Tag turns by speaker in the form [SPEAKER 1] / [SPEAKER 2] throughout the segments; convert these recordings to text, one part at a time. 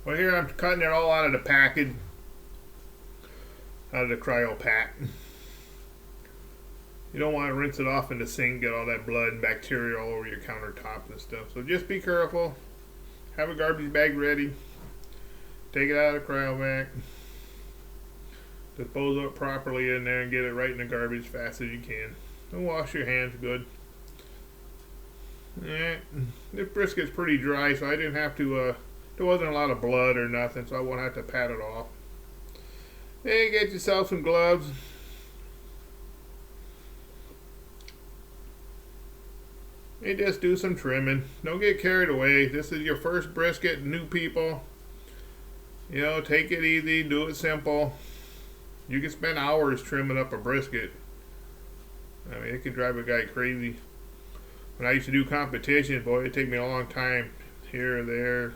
[SPEAKER 1] Well, here I'm cutting it all out of the package, out of the cryo pack. You don't want to rinse it off in the sink, get all that blood and bacteria all over your countertop and stuff. So just be careful. Have a garbage bag ready. Take it out of the cryo pack. Dispose of it properly in there and get it right in the garbage as fast as you can. And wash your hands good. This brisket's pretty dry, so I didn't have to, there wasn't a lot of blood or nothing, so I won't have to pat it off. Then get yourself some gloves. And just do some trimming. Don't get carried away. This is your first brisket, new people. You know, take it easy, do it simple. You can spend hours trimming up a brisket. I mean, it can drive a guy crazy. When I used to do competitions, boy, it'd take me a long time. Here or there.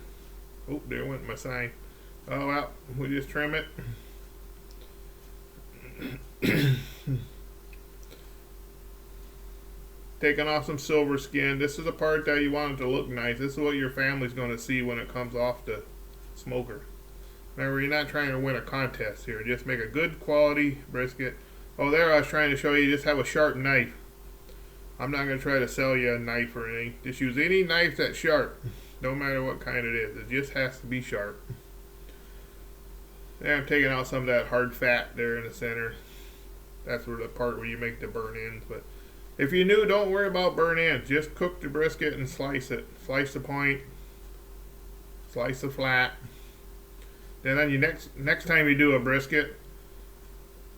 [SPEAKER 1] Oh, there went my sign. Oh, well, we just trim it. Taking off some silver skin. This is the part that you want it to look nice. This is what your family's going to see when it comes off the smoker. Remember, you're not trying to win a contest here. Just make a good quality brisket. Oh, there I was trying to show you. Just have a sharp knife. I'm not going to try to sell you a knife or anything. Just use any knife that's sharp. No matter what kind it is. It just has to be sharp. And I'm taking out some of that hard fat there in the center. That's where the part where you make the burn ends. But if you're new, don't worry about burn ends. Just cook the brisket and slice it. Slice the point. Slice the flat. Then on your next time you do a brisket,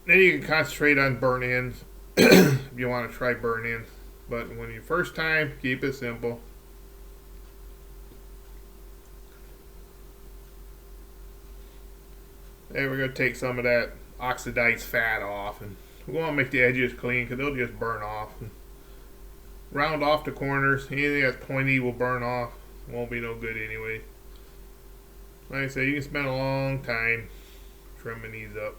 [SPEAKER 1] then you can concentrate on burn ends if you want to try burn ends. But when you first time, keep it simple. Then we're going to take some of that oxidized fat off, and we want to make the edges clean because they'll just burn off. And round off the corners. Anything that's pointy will burn off. Won't be no good anyway. Like I say, you can spend a long time trimming these up.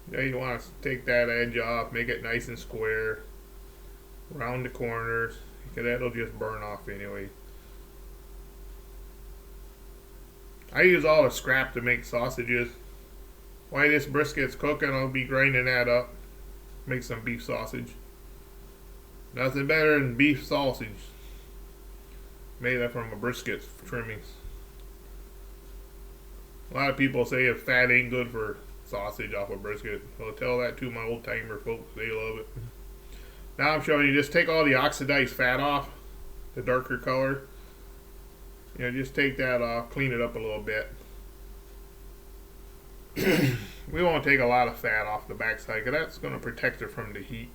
[SPEAKER 1] Now you want to take that edge off, make it nice and square. Round the corners, because that'll just burn off anyway. I use all the scrap to make sausages. While this brisket's cooking, I'll be grinding that up. Make some beef sausage. Nothing better than beef sausage. Made that from a brisket trimmings. A lot of people say if fat ain't good for sausage off a brisket. I'll tell that to my old timer folks. They love it. Now I'm showing you, just take all the oxidized fat off. The darker color. You know, just take that off. Clean it up a little bit. We won't take a lot of fat off the backside because that's going to protect it from the heat.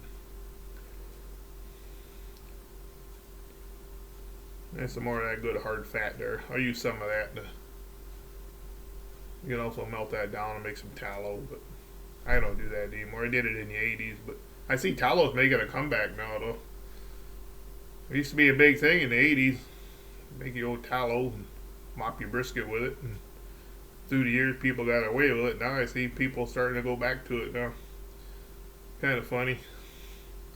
[SPEAKER 1] And some more of that good hard fat there. I'll use some of that. You can also melt that down and make some tallow, but I don't do that anymore. I did it in the 80s, but I see tallow's making a comeback now, though. It used to be a big thing in the 80s. Make your old tallow and mop your brisket with it. And through the years, people got away with it. Now I see people starting to go back to it now. Kind of funny.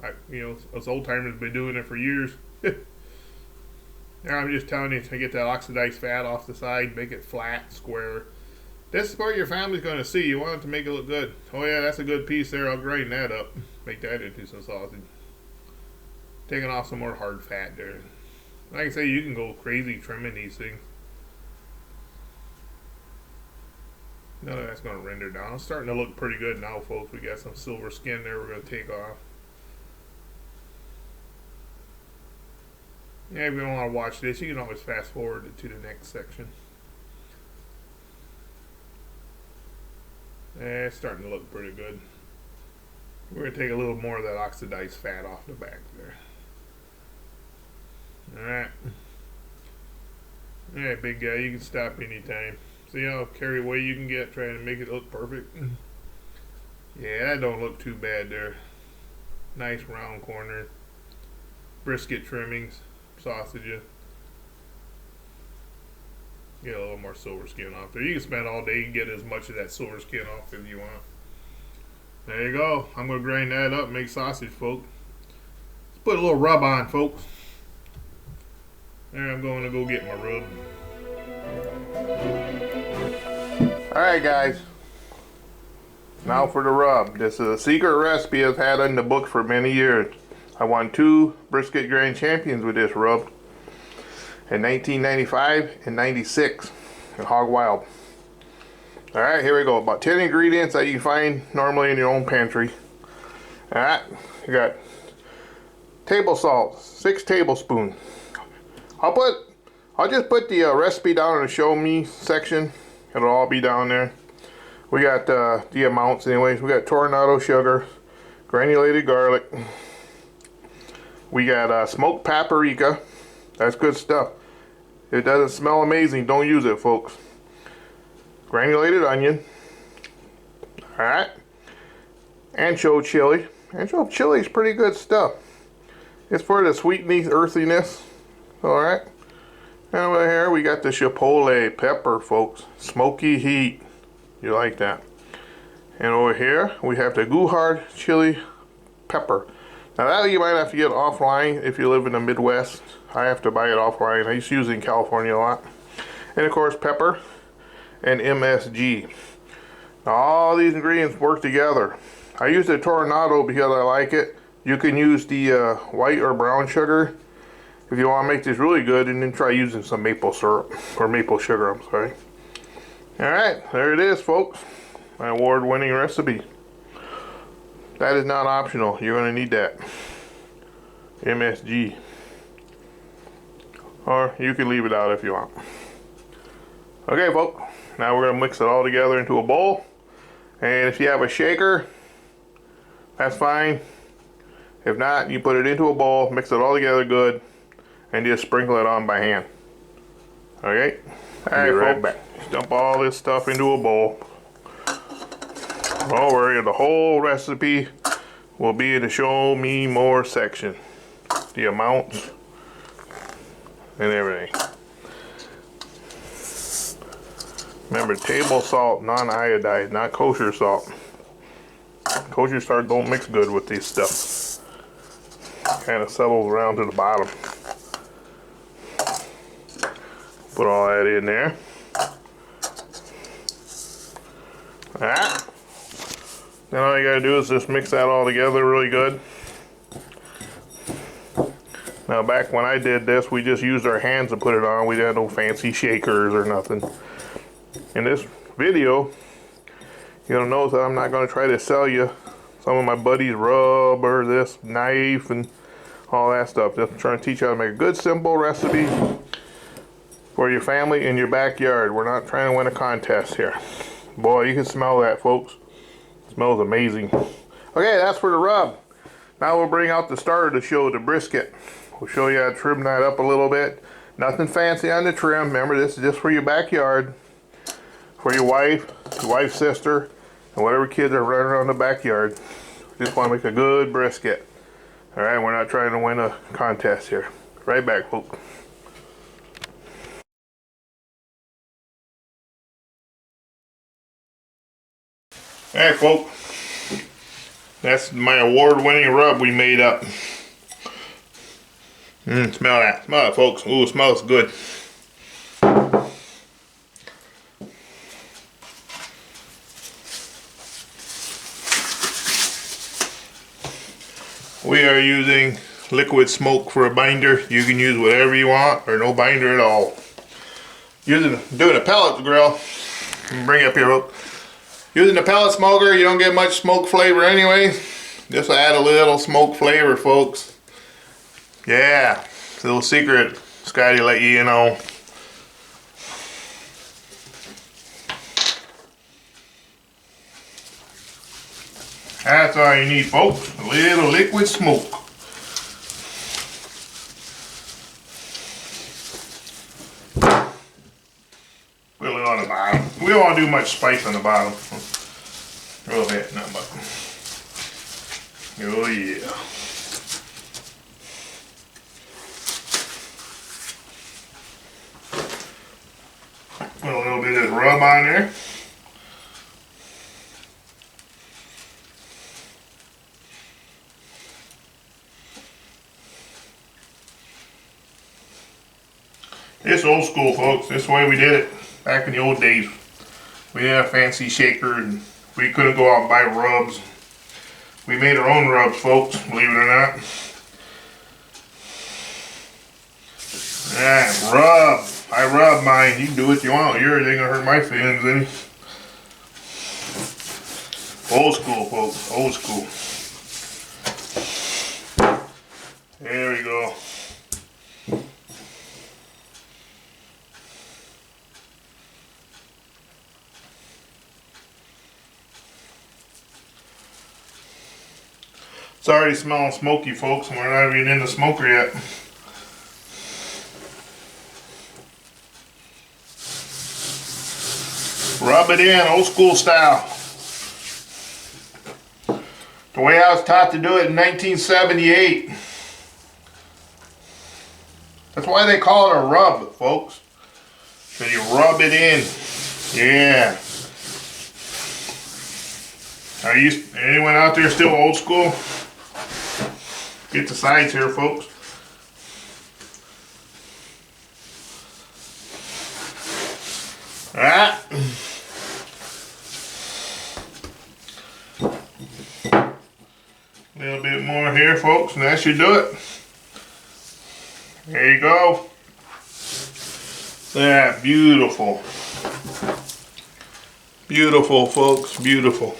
[SPEAKER 1] Us old timers have been doing it for years. Now I'm just telling you to get that oxidized fat off the side, make it flat, square. This is what your family's going to see. You want it to make it look good. Oh yeah, that's a good piece there. I'll grind that up. Make that into some sausage. Taking off some more hard fat there. Like I say, you can go crazy trimming these things. None of that's going to render down. It's starting to look pretty good now, folks. We got some silver skin there we're going to take off. Yeah, if you don't want to watch this, you can always fast forward it to the next section. Yeah, it's starting to look pretty good. We're going to take a little more of that oxidized fat off the back there. Alright. Alright, big guy, you can stop anytime. See how carry away you can get trying to make it look perfect? Yeah, that don't look too bad there. Nice round corner. Brisket trimmings. Sausages. Get a little more silver skin off there. You can spend all day and get as much of that silver skin off as you want. There you go. I'm going to grind that up and make sausage, folks. Let's put a little rub on, folks. And I'm going to go get my rub. Alright guys, now for the rub. This is a secret recipe I've had in the book for many years. I won 2 brisket grand champions with this rub in 1995 and 96 in Hog Wild. Alright, here we go. About 10 ingredients that you find normally in your own pantry. Alright, you got table salt, 6 tablespoons. I'll just put the recipe down in the show me section. It'll all be down there. We got the amounts anyways. We got turbinado sugar, granulated garlic. We got smoked paprika. That's good stuff. It doesn't smell amazing. Don't use it, folks. Granulated onion. Alright. Ancho chile. Ancho chile is pretty good stuff. It's for the sweetness, earthiness. Alright. And over here we got the Chipotle pepper, folks. Smoky heat. You like that. And over here we have the Gebhardt chili pepper. Now that you might have to get offline if you live in the Midwest. I have to buy it offline. I used to use it in California a lot. And of course pepper and MSG. Now all these ingredients work together. I use the turbinado because I like it. You can use the white or brown sugar if you want to make this really good, and then try using some maple syrup, or maple sugar, I'm sorry. Alright, there it is, folks. My award-winning recipe. That is not optional. You're going to need that. MSG. Or you can leave it out if you want. Okay, folks. Now we're going to mix it all together into a bowl. And if you have a shaker, that's fine. If not, you put it into a bowl, mix it all together good, and just sprinkle it on by hand. Okay? Alright, right back. Dump all this stuff into a bowl. Don't worry, the whole recipe will be in the show me more section. The amounts and everything. Remember, table salt, non-iodized, not kosher salt. Kosher salt don't mix good with this stuff. Kind of settles around to the bottom. Put all that in there. Alright. Then all you gotta do is just mix that all together really good. Now back when I did this, we just used our hands to put it on. We didn't have no fancy shakers or nothing. In this video, you're gonna notice that I'm not gonna try to sell you some of my buddies' rub or this knife and all that stuff. Just trying to teach you how to make a good simple recipe for your family in your backyard. We're not trying to win a contest here. Boy, you can smell that, folks. It smells amazing. Okay, that's for the rub. Now we'll bring out the starter to show the brisket. We'll show you how to trim that up a little bit. Nothing fancy on the trim. Remember, this is just for your backyard. For your wife's sister, and whatever kids are running around the backyard. Just want to make a good brisket. Alright, we're not trying to win a contest here. Right back, folks. Alright, folks, that's my award-winning rub we made up. Smell that. Smell it, folks. Ooh, it smells good. We are using liquid smoke for a binder. You can use whatever you want, or no binder at all. Doing a pellet grill. Bring it up here, folks. Using the pellet smoker, you don't get much smoke flavor anyway. Just add a little smoke flavor, folks. Yeah, it's a little secret. Scotty let you know. That's all you need, folks. A little liquid smoke. Put a little on the bottom. We don't want to do much spice on the bottom. A little bit, not much. Oh yeah. Put a little bit of rub on there. It's old school, folks. This is the way we did it back in the old days. We didn't have a fancy shaker and we couldn't go out and buy rubs. We made our own rubs, folks, believe it or not. Yeah, rub. I rub mine. You can do what you want. Yours ain't gonna hurt my feelings any. Old school, folks. Old school. There we go. It's already smelling smoky, folks, and we're not even in the smoker yet. Rub it in, old school style. The way I was taught to do it in 1978. That's why they call it a rub, folks. So you rub it in. Yeah. Are you anyone out there still old school? Get the sides here, folks. Alright. A little bit more here, folks, and that should do it. There you go. Yeah, beautiful. Beautiful, folks, beautiful.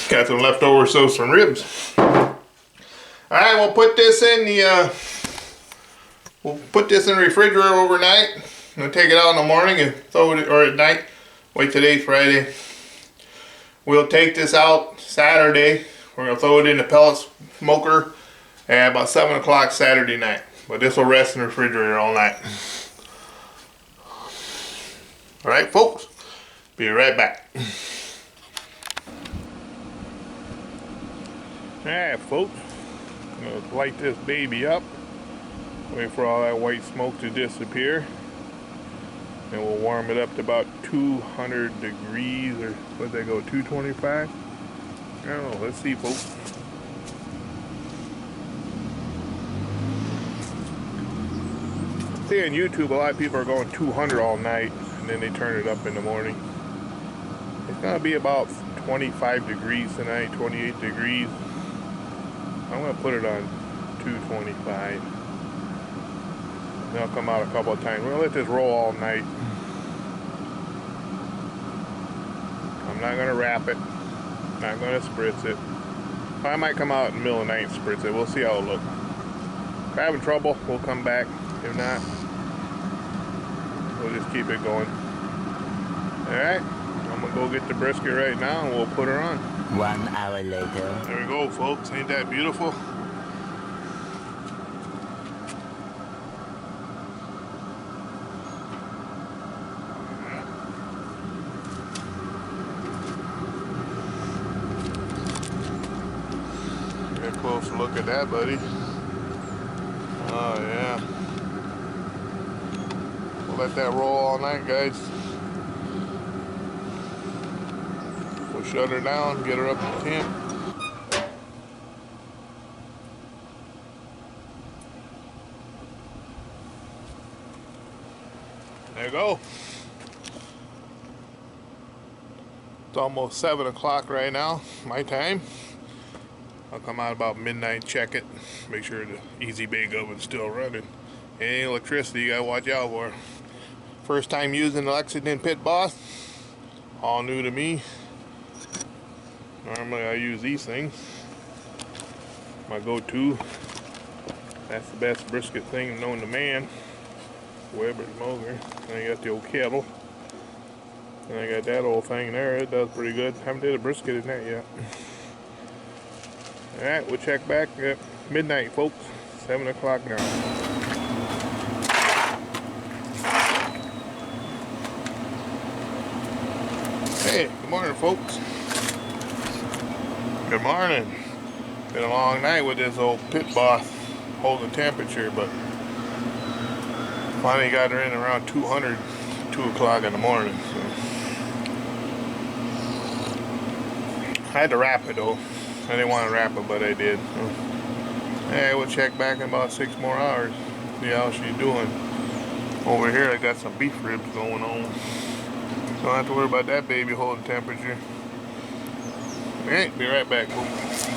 [SPEAKER 1] Got some leftovers, so some ribs. Alright, we'll put this in the refrigerator overnight. We'll take it out in the morning and throw it, or at night. Wait, today's Friday. We'll take this out Saturday. We're gonna throw it in the pellet smoker at about 7 o'clock Saturday night. But this will rest in the refrigerator all night. Alright, folks. Be right back. Alright, folks. I'm gonna light this baby up. Wait for all that white smoke to disappear. And we'll warm it up to about 200 degrees, or what they go, 225? I don't know, let's see, folks. See on YouTube, a lot of people are going 200 all night, and then they turn it up in the morning. It's gonna be about 25 degrees tonight, 28 degrees. I'm gonna put it on 225. They'll come out a couple of times. We're gonna let this roll all night. I'm not gonna wrap it. Not gonna spritz it. I might come out in the middle of the night and spritz it. We'll see how it looks. If we're having trouble, we'll come back. If not, we'll just keep it going. Alright, I'm gonna go get the brisket right now and we'll put her on.
[SPEAKER 2] 1 hour later.
[SPEAKER 1] There we go, folks. Ain't that beautiful? Get a closer look at that, buddy. Oh, yeah. We'll let that roll all night, guys. We'll shut her down, get her up to temp. There you go. It's almost 7 o'clock right now, my time. I'll come out about midnight, check it, make sure the easy bake oven's still running. Any electricity you gotta watch out for. First time using the Lexington Pit Boss, all new to me. Normally I use these things, my go-to. That's the best brisket thing known to man. Weber's motor. And I got the old kettle. And I got that old thing there, it does pretty good. Haven't did a brisket in that yet. Alright, we'll check back at midnight, folks. 7 o'clock now. Hey, good morning, folks. Good morning. Been a long night with this old pit boss holding temperature, but finally got her in around 200, 2 o'clock in the morning. So. I had to wrap it though. I didn't want to wrap it, but I did. Hey, we'll check back in about 6 more hours. See how she's doing. Over here I got some beef ribs going on. So don't have to worry about that baby holding temperature. Alright, be right back, folks.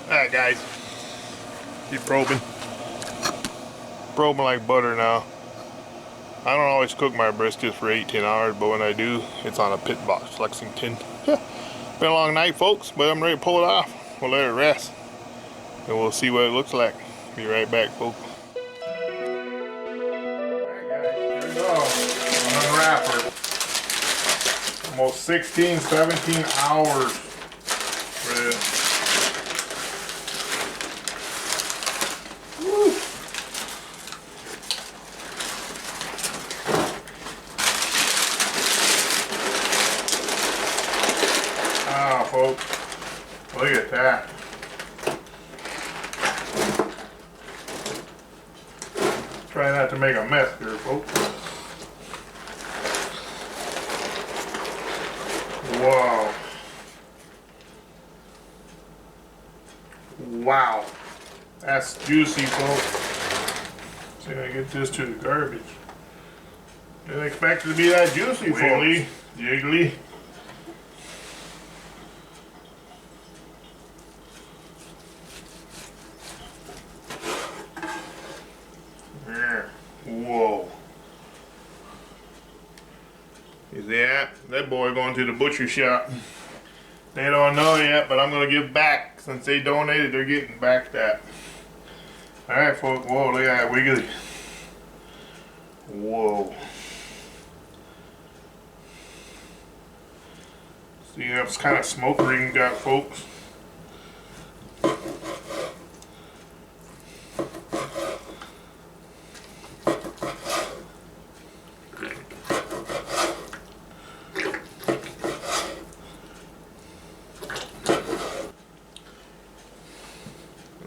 [SPEAKER 1] Alright guys, keep probing. Probing like butter now. I don't always cook my briskets for 18 hours, but when I do, it's on a pit box, Lexington. Been a long night, folks, but I'm ready to pull it off. We'll let it rest, and we'll see what it looks like. Be right back, folks. Alright guys, here we go. Unwrapper. Almost 16, 17 hours for this. Folks, look at that. Try not to make a mess here, folks. Wow. Wow. That's juicy, folks. See if I get this to the garbage. Didn't expect it to be that juicy, folks. Jiggly. Whoa. You see that? That boy going to the butcher shop. They don't know yet, but I'm going to give back. Since they donated, they're getting back that. Alright, folks. Whoa, look at that wiggly. Whoa. See that's kind of smoke ring got, folks.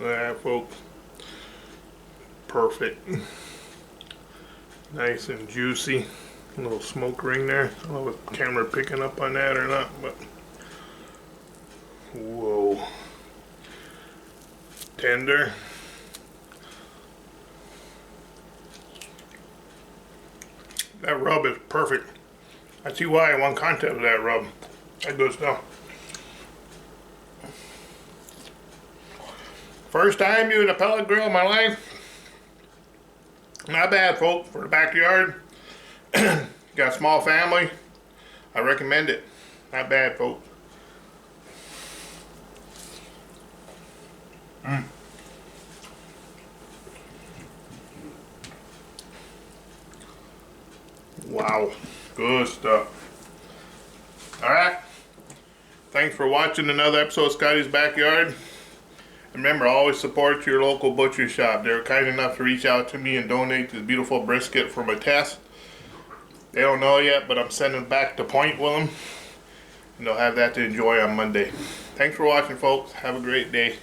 [SPEAKER 1] Alright, folks. Perfect. Nice and juicy. A little smoke ring there. I don't know if the camera picking up on that or not, but whoa. Tender. That rub is perfect. I see why I won contest with that rub. That good stuff. First time using a pellet grill in my life. Not bad, folks, for the backyard. Got a small family. I recommend it. Not bad, folks. Wow, good stuff. Alright, thanks for watching another episode of Scotty's Backyard. Remember, always support your local butcher shop. They're kind enough to reach out to me and donate this beautiful brisket for my test. They don't know yet, but I'm sending it back to Point with them. And they'll have that to enjoy on Monday. Thanks for watching, folks. Have a great day.